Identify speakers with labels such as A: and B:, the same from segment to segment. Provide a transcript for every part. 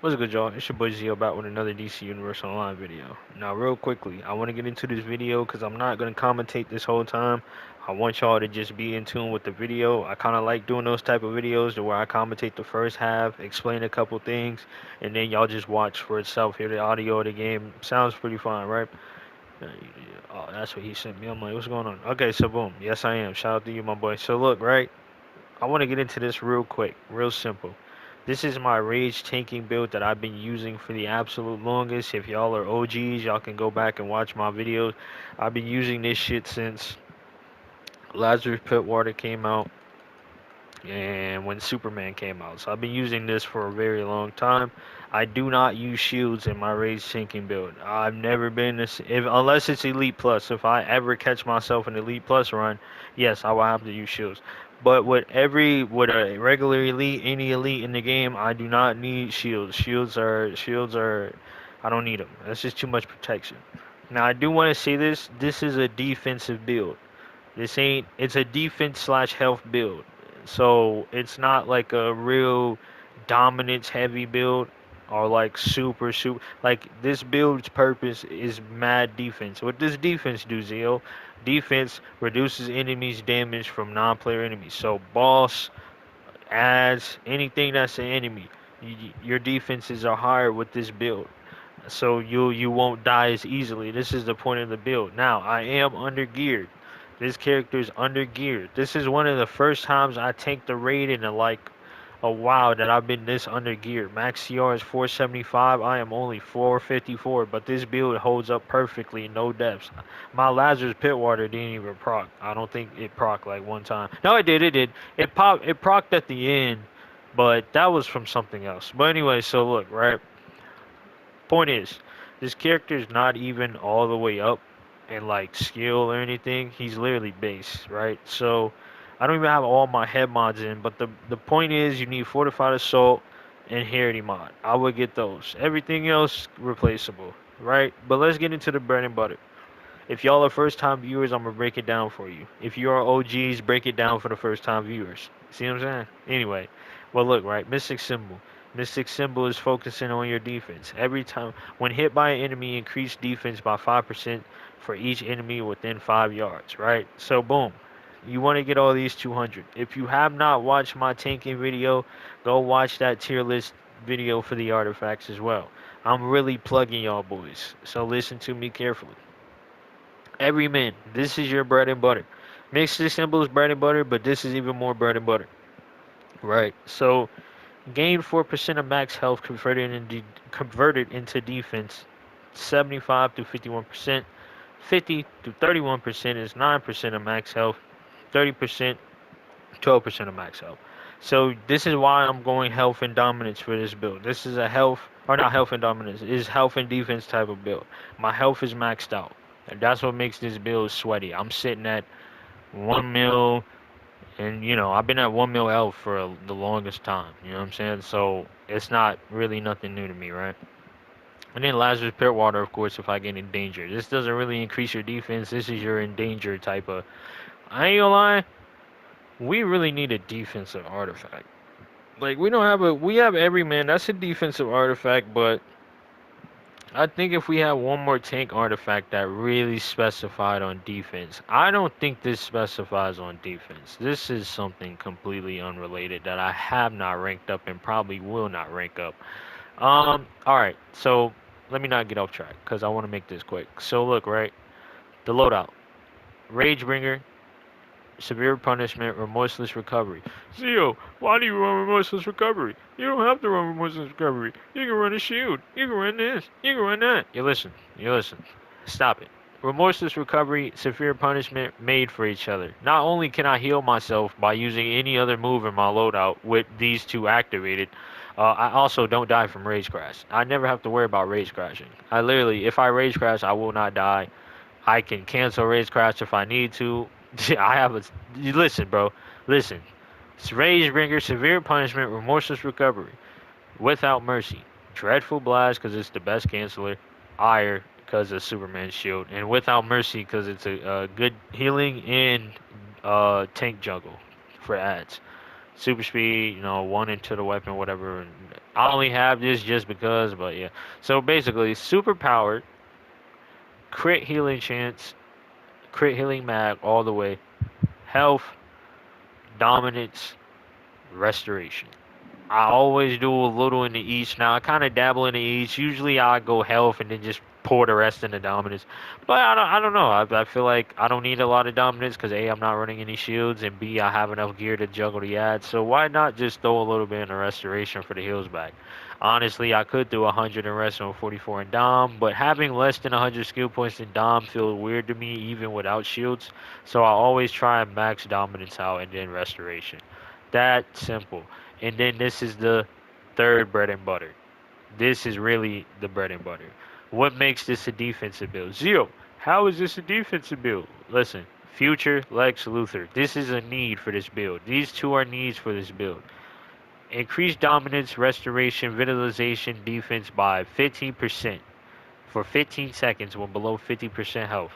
A: What's good, y'all? It's your boy Zio back with another DC Universe Online video. Now, real quickly, I want to get into this video because I'm not going to commentate this whole time. I want y'all to just be in tune with the video. I kind of like doing those type of videos to where I commentate the first half, explain a couple things, and then y'all just watch for itself, hear the audio of the game. Sounds pretty fun, right? Uh, Oh, that's what he sent me. I'm like, what's going on? Okay, so boom. Yes, I am. Shout out to you, my boy. So look, right? I want to get into this real quick, real simple. This is my rage tanking build that I've been using for the absolute longest. If y'all are OGs, y'all can go back and watch my videos. I've been using this shit since Lazarus Pit Water came out and when Superman came out. So I've been using this for a very long time. I do not use shields in my rage tanking build. I've never been this if unless it's Elite Plus. If I ever catch myself an Elite Plus run, yes, I will have to use shields. But with a regular elite, any elite in the game, I do not need shields. Shields are I don't need them. That's just too much protection. Now I do want to say this. This is a defensive build. This ain't. It's a defense slash health build. So it's not like a real dominance heavy build or like super. Like this build's purpose is mad defense. What does defense do, Zio? Defense reduces enemies' damage from non-player enemies. So boss, ads, anything that's an enemy, your defenses are higher with this build. So you won't die as easily. This is the point of the build. Now I am under geared. This character is under geared. This is one of the first times I tanked the raid in like a while that I've been this under geared. Max CR is 475. I am only 454, but this build holds up perfectly, no depths. My Lazarus Pitwater didn't even proc. I don't think it proc like one time. No, it did. It did. It popped. It procced at the end, but that was from something else. But anyway, so look, right. Point is, this character is not even all the way up in like skill or anything. He's literally base, right? So I don't even have all my head mods in, but the point is you need fortified assault and Harity mod. I would get those. Everything else replaceable, right? But let's get into the bread and butter. If y'all are first time viewers, I'm gonna break it down for you. If you are OGs, break it down for the first time viewers. See what I'm saying? Anyway, well look, right, Mystic Symbol. Mystic Symbol is focusing on your defense. Every time when hit by an enemy, increase defense by 5% for each enemy within 5 yards, right? So boom. You want to get all these 200. If you have not watched my tanking video, go watch that tier list video for the artifacts as well. I'm really plugging y'all boys. So listen to me carefully. Every man, this is your bread and butter. Mixed symbol is bread and butter, but this is even more bread and butter. Right. So gain 4% of max health converted into defense. 75 to 51%. 50 to 31% is 9% of max health. 30%, 12% of max health. So this is why I'm going health and dominance for this build. This is a health, or not health and dominance, is health and defense type of build. My health is maxed out. And that's what makes this build sweaty. I'm sitting at 1 mil, and I've been at 1 mil health for the longest time. You know what I'm saying? So it's not really nothing new to me, right? And then Lazarus Pitwater, of course, if I get in danger. This doesn't really increase your defense. This is your in danger type of. I ain't gonna lie. We really need a defensive artifact. Like we don't have a. We have every man. That's a defensive artifact, but I think if we had one more tank artifact that really specified on defense, I don't think this specifies on defense. This is something completely unrelated that I have not ranked up and probably will not rank up. All right. So let me not get off track because I want to make this quick. So look, right, the loadout, Ragebringer, severe punishment, remorseless recovery. Zio, why do you run remorseless recovery? You don't have to run remorseless recovery. You can run a shield. You can run this. You can run that. You listen. You listen. Stop it. Remorseless recovery, severe punishment, made for each other. Not only can I heal myself by using any other move in my loadout with these two activated, I also don't die from rage crash. I never have to worry about rage crashing. I literally, if I rage crash, I will not die. I can cancel rage crash if I need to. I have a listen, bro. Listen. It's Rage Bringer, severe punishment, remorseless recovery, without mercy, dreadful blast because it's the best canceller, ire because of Superman's shield, and without mercy because it's a good healing and tank jungle for ads. Super speed, one into the weapon, whatever. And I only have this just because, but yeah. So basically, super powered, crit healing chance, crit healing mag all the way, health, dominance, restoration. I always do a little in the east. Now I kind of dabble in the east. Usually I go health and then just pour the rest in the dominance. But I don't know. I feel like I don't need a lot of dominance because A, I'm not running any shields, and B, I have enough gear to juggle the ads. So why not just throw a little bit in the restoration for the heals back? Honestly, I could do 100 in rest on 44 in dom, but having less than 100 skill points in dom feels weird to me even without shields. So I always try and max dominance out and then restoration. That simple. And then this is the third bread and butter. This is really the bread and butter. What makes this a defensive build? Zero. How is this a defensive build? Listen, Future, Lex, Luthor. This is a need for this build. These two are needs for this build. Increase dominance, restoration, vitalization, defense by 15% for 15 seconds when below 50% health.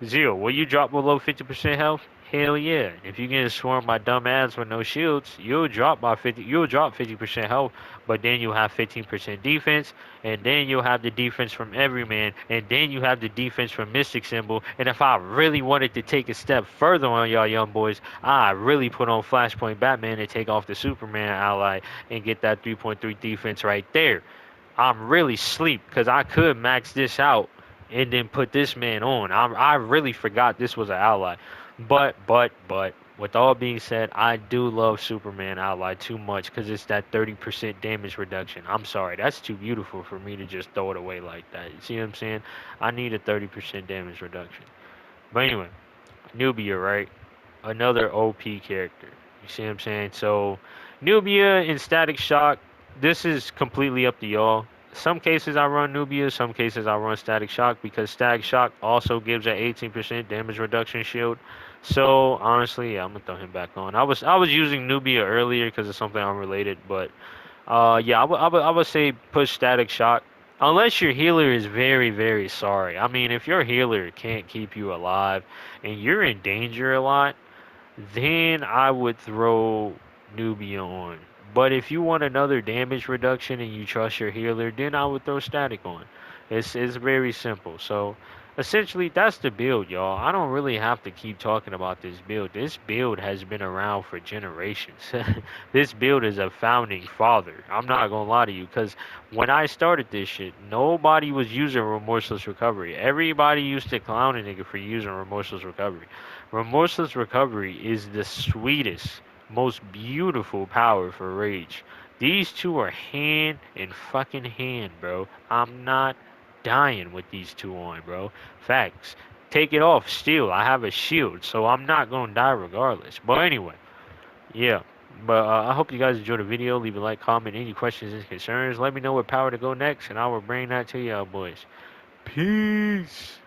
A: Zero, will you drop below 50% health? Hell yeah. If you get swarmed by dumb ads with no shields, you'll drop 50% health, but then you'll have 15% defense, and then you'll have the defense from Everyman, and then you have the defense from Mystic Symbol. And if I really wanted to take a step further on y'all young boys, I really put on Flashpoint Batman and take off the Superman ally and get that 3.3 defense right there. I'm really sleep because I could max this out and then put this man on. I really forgot this was an ally. But, with all being said, I do love Superman ally too much because it's that 30% damage reduction. I'm sorry, that's too beautiful for me to just throw it away like that. You see what I'm saying? I need a 30% damage reduction. But anyway, Nubia, right? Another OP character. You see what I'm saying? So, Nubia and Static Shock, this is completely up to y'all. Some cases I run Nubia, some cases I run Static Shock because Static Shock also gives an 18% damage reduction shield. So honestly, yeah, I'm gonna throw him back on. I was using Nubia earlier because it's something unrelated, but yeah, I would say push Static Shock. Unless your healer is very, very sorry. I mean, if your healer can't keep you alive and you're in danger a lot, then I would throw Nubia on. But if you want another damage reduction and you trust your healer, then I would throw Static on. It's very simple. So essentially that's the build, y'all. I don't really have to keep talking about this build. This build has been around for generations. This build is a founding father. I'm not gonna lie to you, because when I started this shit, nobody was using remorseless recovery. Everybody used to clown a nigga for using remorseless recovery. Remorseless Recovery is the sweetest, most beautiful power for Rage. These two are hand in fucking hand, bro. I'm not dying with these two on, bro. Facts. Take it off still. I have a shield, so I'm not gonna die regardless. But anyway, yeah. But I hope you guys enjoyed the video. Leave a like, comment, any questions and concerns. Let me know what power to go next, and I will bring that to y'all boys. Peace.